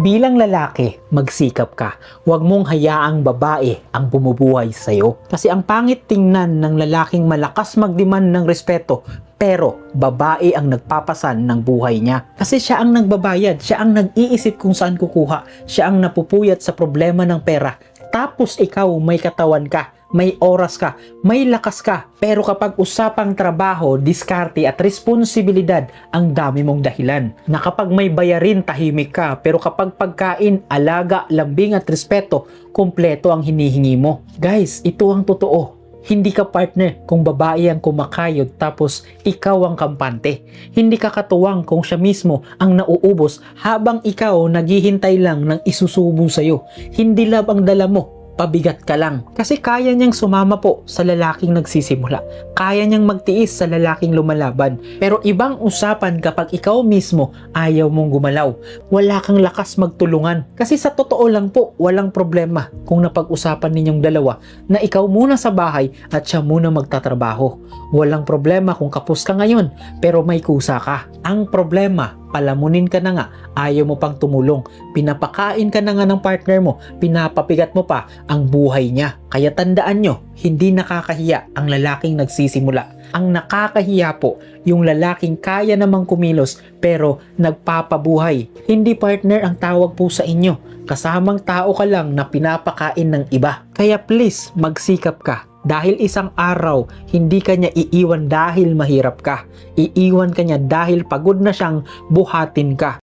Bilang lalaki, magsikap ka. Huwag mong hayaang babae ang bumubuhay sa'yo. Kasi ang pangit tingnan ng lalaking malakas magdemand ng respeto, pero babae ang nagpapasan ng buhay niya. Kasi siya ang nagbabayad, siya ang nag-iisip kung saan kukuha, siya ang napupuyat sa problema ng pera. Tapos ikaw may katawan ka, may oras ka, may lakas ka, pero kapag usapang trabaho, diskarte at responsibilidad, ang dami mong dahilan. Na kapag may bayarin, tahimik ka, pero kapag pagkain, alaga, lambing at respeto, kumpleto ang hinihingi mo. Guys, ito ang totoo. Hindi ka partner kung babae ang kumakayod tapos ikaw ang kampante. Hindi ka katuwang kung siya mismo ang nauubos habang ikaw naghihintay lang ng isusubo sa'yo. Hindi love ang dala mo, pabigat ka lang. Kasi kaya niyang sumama po sa lalaking nagsisimula. Kaya niyang magtiis sa lalaking lumalaban. Pero ibang usapan kapag ikaw mismo ayaw mong gumalaw. Wala kang lakas magtulungan. Kasi sa totoo lang po, walang problema kung napag-usapan ninyong dalawa na ikaw muna sa bahay at siya muna magtatrabaho. Walang problema kung kapos ka ngayon pero may kusa ka. Ang problema, palamunin ka na nga, ayaw mo pang tumulong, pinapakain ka na nga ng partner mo, pinapapigat mo pa ang buhay niya. Kaya tandaan nyo, hindi nakakahiya ang lalaking nagsisimula. Ang nakakahiya po, yung lalaking kaya namang kumilos pero nagpapabuhay. Hindi partner ang tawag po sa inyo, kasamang tao ka lang na pinapakain ng iba. Kaya please, magsikap ka. Dahil isang araw, hindi ka niya iiwan dahil mahirap ka. Iiwan ka niya dahil pagod na siyang buhatin ka.